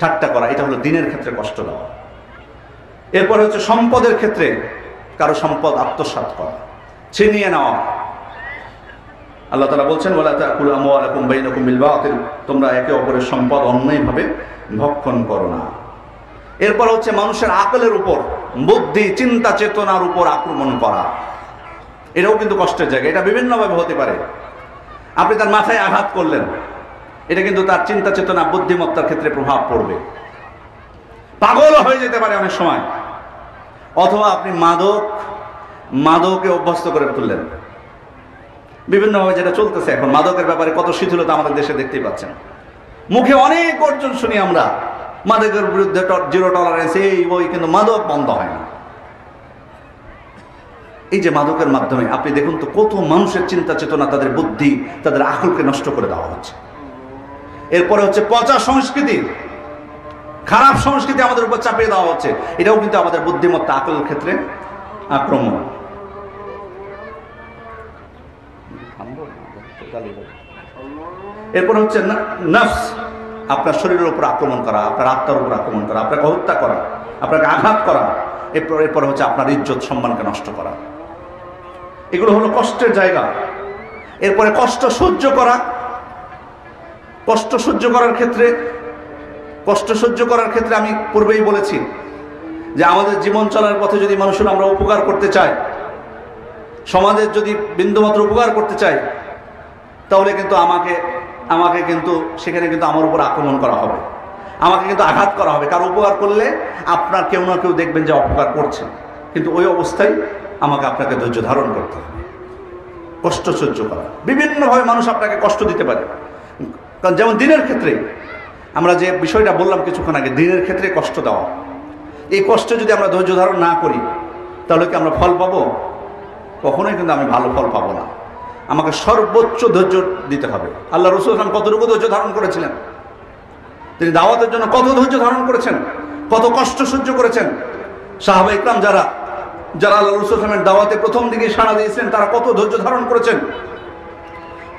ঠাট্টা করা। এটা হলো দিনের ক্ষেত্রে কষ্ট দেওয়া। এরপর হচ্ছে সম্পদের ক্ষেত্রে কারো সম্পদ আত্মসাৎ করা, ছিনিয়ে নেওয়া। আল্লাহ তাআলা বলছেন, ওয়ালা তাকুলু আমওয়ালাকুম বাইনাকুম বিল বাতিল, তোমরা একে অপরের সম্পদ অন্যায়ভাবে ভক্ষণ করো না। এরপর হচ্ছে মানুষের আকলের উপর, বুদ্ধি, চিন্তা চেতনার উপর আক্রমণ করা। এটাও কিন্তু কষ্টের জায়গা। এটা বিভিন্নভাবে হতে পারে। আপনি তার মাথায় আঘাত করলেন, এটা কিন্তু তার চিন্তা চেতনা, বুদ্ধিমত্তার ক্ষেত্রে প্রভাব পড়বে। পাগল হয়ে যেতে পারে অনেক সময়। অথবা আপনি মাদকে অভ্যস্ত করে তুললেন। বিভিন্নভাবে যেটা চলতেছে এখন, মাদকের ব্যাপারে কত শিথিলতা আমাদের দেশে দেখতেই পাচ্ছেন। মুখে অনেক অর্জন শুনি আমরা, মাদকের বিরুদ্ধে জিরো টলারেন্স, এই ওই, কিন্তু মাদক বন্ধ হয় না। এই যে মাদকের মাধ্যমে আপনি দেখুন তো কত মানুষের চিন্তা চেতনা, তাদের বুদ্ধি, তাদের আকলকে নষ্ট করে দেওয়া হচ্ছে। এরপরে হচ্ছে পচা সংস্কৃতি, খারাপ সংস্কৃতি আমাদের উপর চাপিয়ে দেওয়া হচ্ছে। এটাও কিন্তু আমাদের বুদ্ধিমত্তা, আকলের ক্ষেত্রে আক্রমণ। এরপর হচ্ছে নফস, আপনার শরীরের উপর আক্রমণ করা, আপনার আত্মার উপর আক্রমণ করা, আপনাকে হত্যা করা, আপনাকে আঘাত করা। এরপর হচ্ছে আপনার ইজ্জত সম্মানকে নষ্ট করা। এগুলো হলো কষ্টের জায়গা। এরপরে কষ্ট সহ্য করা। কষ্ট সহ্য করার ক্ষেত্রে আমি পূর্বেই বলেছি যে আমাদের জীবন চলার পথে যদি মানুষের আমরা উপকার করতে চাই, সমাজের যদি বিন্দুমাত্র উপকার করতে চাই, তাহলে কিন্তু আমাকে কিন্তু সেখানে কিন্তু আমার উপর আক্রমণ করা হবে, আমাকে কিন্তু আঘাত করা হবে। কারো উপকার করলে আপনার কেউ না কেউ দেখবেন যে অপকার করছে, কিন্তু ওই অবস্থায় আপনাকে ধৈর্য ধারণ করতে হবে, কষ্ট সহ্য করা। বিভিন্নভাবে মানুষ আপনাকে কষ্ট দিতে পারে। কারণ যেমন দিনের ক্ষেত্রে আমরা যে বিষয়টা বললাম কিছুক্ষণ আগে, দিনের ক্ষেত্রে কষ্ট দেওয়া, এই কষ্টে যদি আমরা ধৈর্য ধারণ না করি তাহলে কি আমরা ফল পাবো? কখনোই কিন্তু আমি ভালো ফল পাবো না। আমাকে সর্বোচ্চ ধৈর্য দিতে হবে। আল্লাহ রাসূল সাল্লাল্লাহু আলাইহি ওয়াসাল্লাম কতটুকু ধৈর্য ধারণ করেছিলেন? তিনি দাওয়াতের জন্য কত ধৈর্য ধারণ করেছেন, কত কষ্ট সহ্য করেছেন। সাহাবায়ে ইকরাম যারা আল্লাহ রাসূল সাল্লাল্লাহু আলাইহি ওয়াসাল্লামের দাওয়াতে প্রথম দিকে সাড়া দিয়েছিলেন, তারা কত ধৈর্য ধারণ করেছেন।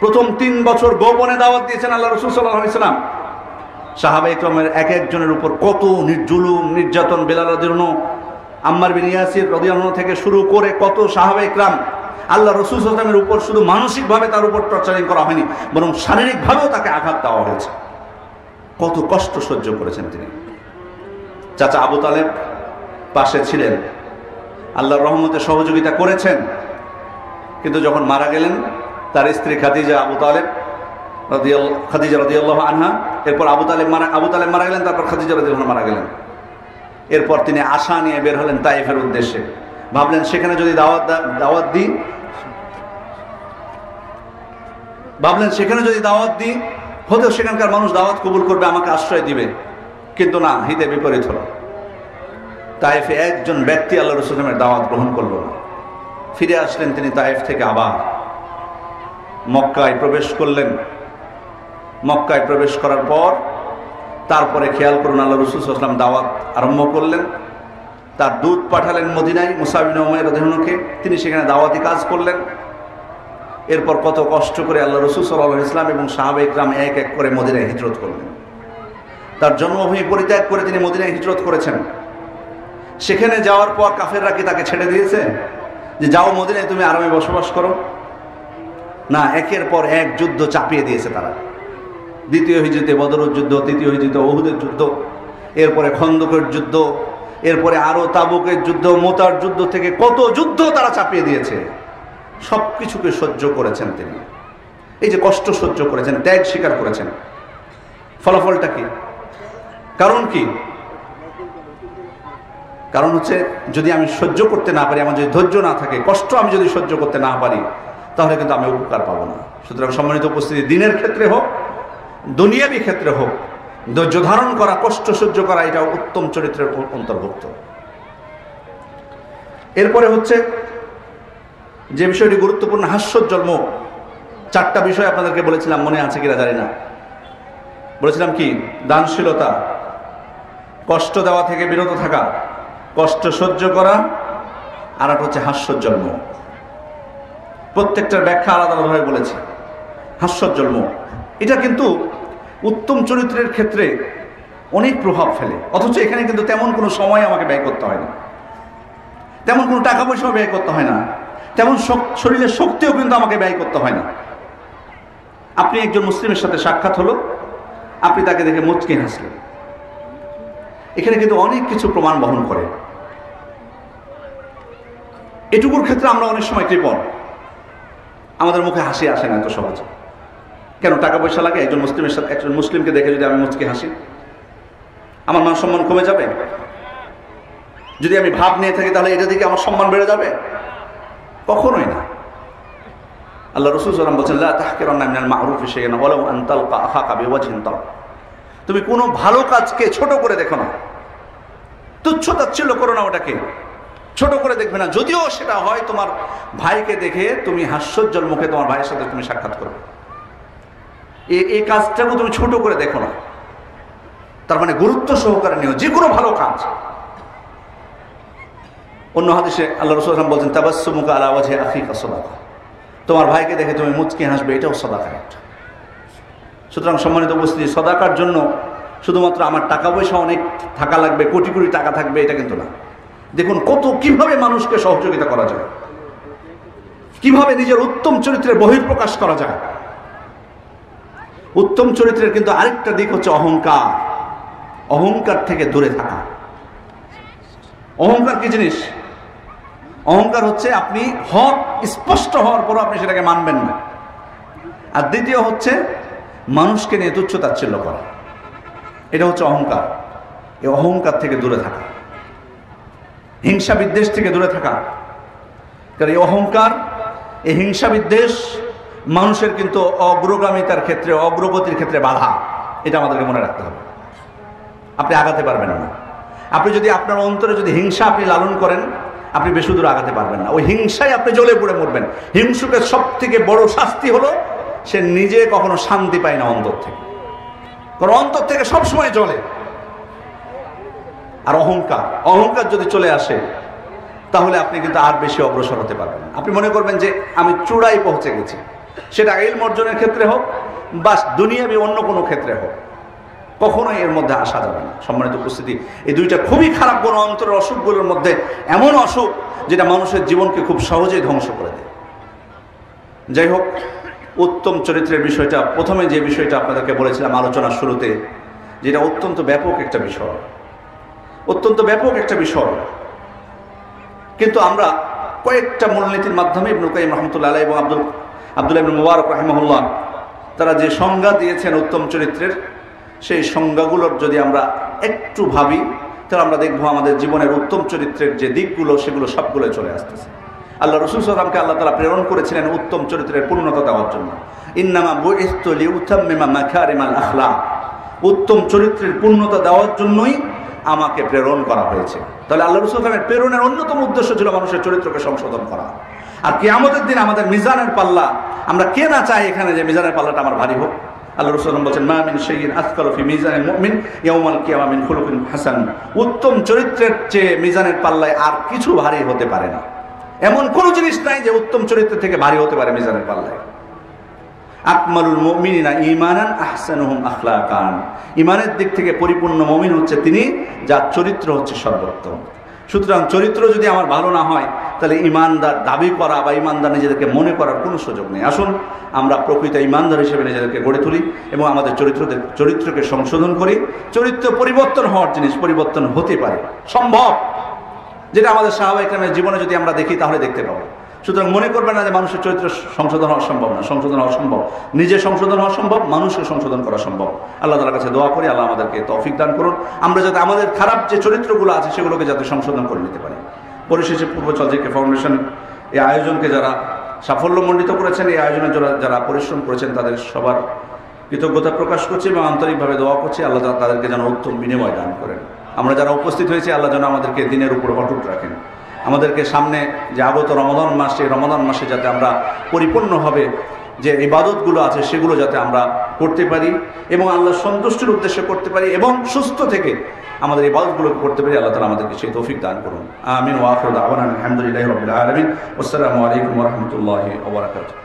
প্রথম 3 বছর গোপনে দাওয়াত দিয়েছেন আল্লাহ রাসূল সাল্লাল্লাহু আলাইহি ওয়াসাল্লাম। সাহাবায়ে ইকরামের এক একজনের উপর কত জুলুম, নির্যাতন, বেলাল রাদিয়াল্লাহু আনহু, আম্মার বিন ইয়াসির রাদিয়াল্লাহু আনহু থেকে শুরু করে কত সাহাবায়ে ইকরাম, আল্লাহ রাসূল সাল্লাল্লাহু আলাইহি ওয়াসাল্লামের উপর শুধু মানসিকভাবে তার উপর টর্চারিং করা হয়নি, বরং শারীরিকভাবেও তাকে আঘাত দেওয়া হয়েছে। কত কষ্ট সহ্য করেছেন তিনি। চাচা আবু তালেব পাশে ছিলেন, আল্লাহর রহমতে সহযোগিতা করেছেন, কিন্তু যখন মারা গেলেন তার স্ত্রী খাদিজা রাদিয়াল্লাহু আনহা, এরপর আবু তালেব মারা গেলেন, তারপর খাদিজা রাদিয়াল্লাহু আনহা মারা গেলেন। এরপর তিনি আশা নিয়ে বের হলেন তায়েফের উদ্দেশ্যে। ভাবলেন সেখানে যদি দাওয়াত দিই হয়তো সেখানকার মানুষ দাওয়াত কবুল করবে, আমাকে আশ্রয় দিবে। কিন্তু না, হিতে বিপরীত হলো। তায়েফে একজন ব্যক্তি আল্লাহ রাসূলের দাওয়াত গ্রহণ করলো না। ফিরে আসলেন তিনি তায়েফ থেকে আবার। মক্কায় প্রবেশ করলেন। মক্কায় প্রবেশ করার পর তারপরে খেয়াল করুন, আল্লাহ রাসূল সাল্লাল্লাহু আলাইহি ওয়াসাল্লাম দাওয়াত আরম্ভ করলেন। তার দূত পাঠালেন মদিনায় মুসআব ইবনে উমাইর রাদিয়াল্লাহু আনহু, তিনি সেখানে দাওয়াতি কাজ করলেন। এরপর কত কষ্ট করে আল্লাহ রাসূল সাল্লাল্লাহু আলাইহি ওয়াসাল্লাম এবং সাহাবায়ে কিরাম এক এক করে মদিনায় হিজরত করলেন। তার জন্মভূমি পরিত্যাগ করে তিনি মদিনায় হিজরত করেছেন। সেখানে যাওয়ার পর কাফেররা কি তাকে ছেড়ে দিয়েছে যে যাও মদিনায় তুমি আরামে বসবাস করো? না, একের পর এক যুদ্ধ চাপিয়ে দিয়েছে তারা। দ্বিতীয় হিজরতে বদরের যুদ্ধ, তৃতীয় হিজরতে উহুদের যুদ্ধ, এরপরে খন্দকের যুদ্ধ, এরপরে আরো তাবুকের যুদ্ধ, মোতার যুদ্ধ থেকে কত যুদ্ধ তারা চাপিয়ে দিয়েছে। সব কিছুকে সহ্য করেছেন তিনি। এই যে কষ্ট সহ্য করেছেন, ত্যাগ স্বীকার করেছেন, ফলাফলটা কি? কারণ কি? কারণ হচ্ছে যদি আমি সহ্য করতে না পারি, আমার যদি ধৈর্য না থাকে, কষ্ট আমি যদি সহ্য করতে না পারি, তাহলে কিন্তু আমি উপকার পাবো না। সুতরাং সম্মানিত উপস্থিতি, দিনের ক্ষেত্রে হোক, দুনিয়াবী ক্ষেত্রে হোক, ধৈর্য ধারণ করা, কষ্ট সহ্য করা, এটা উত্তম চরিত্রের অন্তর্ভুক্ত। এরপরে হচ্ছে যে বিষয়টি গুরুত্বপূর্ণ, হাস্যোজ্জ্বল মুখ। 4টা বিষয় আপনাদেরকে বলেছিলাম, মনে আছে কিনা জানি না। বলেছিলাম কি? দানশীলতা, কষ্ট দেওয়া থেকে বিরত থাকা, কষ্ট সহ্য করা, আর একটা হচ্ছে হাস্যোজ্জ্বল মুখ। প্রত্যেকটার ব্যাখ্যা আলাদাভাবে বলেছি। হাস্যোজ্জ্বল মুখ এটা কিন্তু উত্তম চরিত্রের ক্ষেত্রে অনেক প্রভাব ফেলে, অথচ এখানে কিন্তু তেমন কোনো সময় আমাকে ব্যয় করতে হয় না, তেমন কোনো টাকা পয়সাও ব্যয় করতে হয় না, তেমন শরীরের শক্তিও কিন্তু আমাকে ব্যয় করতে হয় না। আপনি একজন মুসলিমের সাথে সাক্ষাৎ হলো, আপনি তাকে দেখে মুচকি হাসলেন, এখানে কিন্তু অনেক কিছু প্রমাণ বহন করে। এটুকুর ক্ষেত্রে আমরা অনেক সময় কৃপণ, আমাদের মুখে হাসি আসে না এত সহজে। কেন? টাকা পয়সা লাগে? একজন মুসলিমের সাথে, একজন মুসলিমকে দেখে যদি আমি মুচকি হাসি, আমার মান সম্মান কমে যাবে? যদি আমি ভাব নিয়ে থাকি, তাহলে এটা থেকে আমার সম্মান বেড়ে যাবে? কখনোই না। আল্লাহ রাসূল সাল্লাল্লাহু আলাইহি ওয়াসাল্লাম বলেছেন, লা তাহকিরান্না মিনাল মা'রুফি শাইআন ওয়ালাউ আন তালকা আখাকা বিওয়াজহিন তালক। তুমি কোনো ভালো কাজকে ছোট করে দেখো না, তুচ্ছ-তাচ্ছিল্য করো না, ওটাকে ছোট করে দেখবে না। যদিও সেটা হয় তোমার ভাইকে দেখে তুমি হাস্যোজ্জ্বল মুখে তোমার ভাইয়ের সাথে তুমি সাক্ষাৎ করবে, এই কাজটাকে তুমি ছোট করে দেখো না। তার মানে গুরুত্ব সহকারে নিও যে কোনো ভালো কাজ। অন্য হাদিসে আল্লাহ রাসূল সাল্লাল্লাহু আলাইহি ওয়াসাল্লাম বলেন, তাবাসসুমুকা আলা ওয়াজহি আখিকা সাদাকা। তোমার ভাইকে দেখে তুমি মুচকি হাসবে, এটাও সাদাকা একটা। সুতরাং সম্মানিত উপস্থিতি, সাদাকার জন্য শুধুমাত্র আমার টাকা পয়সা অনেক থাকা লাগবে, কোটি কোটি টাকা থাকবে, এটা কিন্তু না। দেখুন কিভাবে মানুষকে সহযোগিতা করা যায়, কিভাবে নিজের উত্তম চরিত্রের বহিঃপ্রকাশ করা যায়। উত্তম চরিত্রের কিন্তু আরেকটা দিক হচ্ছে অহংকার। অহংকার থেকে দূরে থাকা। অহংকার কি জিনিস? অহংকার হচ্ছে আপনি হক স্পষ্ট হওয়ার পরও আপনি সেটাকে মানবেন না। আর দ্বিতীয় হচ্ছে মানুষকে নিয়ে তুচ্ছ-তাচ্ছিল্য করা, এটা হচ্ছে অহংকার। এই অহংকার থেকে দূরে থাকা, হিংসা বিদ্বেষ থেকে দূরে থাকা। কারণ এই অহংকার, এই হিংসা বিদ্বেষ মানুষের কিন্তু অগ্রগামিতার ক্ষেত্রে, অগ্রগতির ক্ষেত্রে বাধা। এটা আমাদেরকে মনে রাখতে হবে। আপনি আগাতে পারবেন না। আপনি যদি আপনার অন্তরে যদি হিংসা আপনি লালন করেন, আপনি বেশি দূর আগাতে পারবেন না। ওই হিংসায় আপনি জ্বলে পুড়ে মরবেন। হিংসুকের সব থেকে বড় শাস্তি হলো সে নিজে কখনো শান্তি পায় না অন্তর থেকে, কারণ অন্তর থেকে সবসময় জ্বলে। আর অহংকার যদি চলে আসে, তাহলে আপনি কিন্তু আর বেশি অগ্রসর হতে পারবেন না। আপনি মনে করবেন যে আমি চূড়ায় পৌঁছে গেছি, সেটা ইলম অর্জনের ক্ষেত্রে হোক বা দুনিয়াবি অন্য কোনো ক্ষেত্রে হোক, কখনোই এর মধ্যে আসা যাবে না। সম্মানিত উপস্থিতি, এই দুইটা খুবই খারাপ গুণ, অন্তরের অসুখগুলোর মধ্যে এমন অসুখ যেটা মানুষের জীবনকে খুব সহজেই ধ্বংস করে দেয়। যাই হোক, উত্তম চরিত্রের বিষয়টা, প্রথমে যে বিষয়টা আপনাদেরকে বলেছিলাম আলোচনার শুরুতে, যেটা অত্যন্ত ব্যাপক একটা বিষয়, অত্যন্ত ব্যাপক একটা বিষয়। কিন্তু আমরা কয়েকটা মূলনীতির মাধ্যমে ইবনুল কাইয়িম রাহমাতুল্লাহ আলাইহি এবং আব্দুল্লাহ ইবনে মুবারক রাহিমাহুল্লাহ তারা যে সংজ্ঞা দিয়েছেন উত্তম চরিত্রের, সেই সংজ্ঞাগুলোর যদি আমরা একটু ভাবি, তাহলে আমরা দেখবো আমাদের জীবনের উত্তম চরিত্রের যে দিকগুলো, সেগুলো সবগুলো চলে আসতেছে। আল্লাহ রাসূল সাল্লাল্লাহু আলাইহি ওয়াসাল্লামকে আল্লাহ তাআলা প্রেরণ করেছিলেন উত্তম চরিত্রের পূর্ণতা দেওয়ার জন্য। ইন্নামা বুইসতু লিউতাম্মিমা মাকারিমাল আখলাক। উত্তম চরিত্রের পূর্ণতা দেওয়ার জন্যই আমাকে প্রেরণ করা হয়েছে। তাহলে আল্লাহ রাসূল সাল্লাল্লাহু আলাইহি ওয়াসাল্লামের প্রেরণের অন্যতম উদ্দেশ্য ছিল মানুষের চরিত্রকে সংশোধন করা। আর কিয়ামতের দিন আমাদের মিজানের পাল্লা, আমরা কে না চাই এখানে যে মিজানের পাল্লাটা আমার ভারী হোক। আল্লাহ রাসূল বলেছেন, মা মিন শাইইন আসকালু ফি মিজানিল মুমিন ইয়াউমাল কিয়ামা মিন খুলুকিন হাসান। উত্তম চরিত্রের চেয়ে মিজানের পাল্লায় আর কিছু ভারী হতে পারে না। এমন কোনো জিনিস নাই যে উত্তম চরিত্র থেকে ভারী হতে পারে মিজানের পাল্লায়। আকমালুল মুমিনিনা ঈমানান আহসানুহুম আখলাকান। ঈমানের দিক থেকে পরিপূর্ণ মুমিন হচ্ছে তিনি যার চরিত্র হচ্ছে সর্বোত্তম। সুতরাং চরিত্র যদি আমার ভালো না হয় তাহলে ঈমানদার দাবি করা বা ঈমানদার নিজেদেরকে মনে করার কোনো সুযোগ নেই। আসুন আমরা প্রকৃত ঈমানদার হিসেবে নিজেদেরকে গড়ে তুলি এবং আমাদের চরিত্রকে সংশোধন করি। চরিত্র পরিবর্তন হওয়ার জিনিস, পরিবর্তন হতে পারে, সম্ভব, যেটা আমাদের সাহাবায়ে কেরামের জীবনে যদি আমরা দেখি তাহলে দেখতে পাবো। সুতরাং মনে করবেন না যে মানুষের চরিত্র সংশোধন হওয়া সম্ভব না। সংশোধন হওয়া সম্ভব, নিজে সংশোধন হওয়া সম্ভব, মানুষকে সংশোধন করা সম্ভব। আল্লাহ তাআলার কাছে দোয়া করি আল্লাহ আমাদেরকে তৌফিক দান করুন, আমরা যাতে আমাদের খারাপ যে চরিত্রগুলো আছে সেগুলোকে যাতে সংশোধন করে নিতে পারি। পরিশেষে পূর্বচল জিকে ফাউন্ডেশন এই আয়োজনকে যারা সাফল্যমণ্ডিত করেছেন, এই আয়োজনে যারা পরিশ্রম করেছেন তাদের সবার কৃতজ্ঞতা প্রকাশ করছি এবং আন্তরিকভাবে দোয়া করছি আল্লাহ তাদেরকে যেন উত্তম বিনিময় দান করেন। আমরা যারা উপস্থিত হয়েছি আল্লাহ যেন আমাদেরকে দিনের উপর অটুট রাখেন। আমাদেরকে সামনে যে আগত রমাদান মাস, এই রমাদান মাসে যাতে আমরা পরিপূর্ণভাবে যে ইবাদতগুলো আছে সেগুলো যাতে আমরা করতে পারি এবং আল্লাহর সন্তুষ্টির উদ্দেশ্যে করতে পারি এবং সুস্থ থেকে আমাদের ইবাদতগুলো করতে পারি। আল্লাহ তাআলা আমাদেরকে সেই তৌফিক দান করুন। আমিন ওয়া আখিরু দাওয়ানা আলহামদুলিল্লাহি রাব্বিল আলামিন। আসসালামু আলাইকুম ওয়া রাহমাতুল্লাহি ওয়া বারাকাতুহু।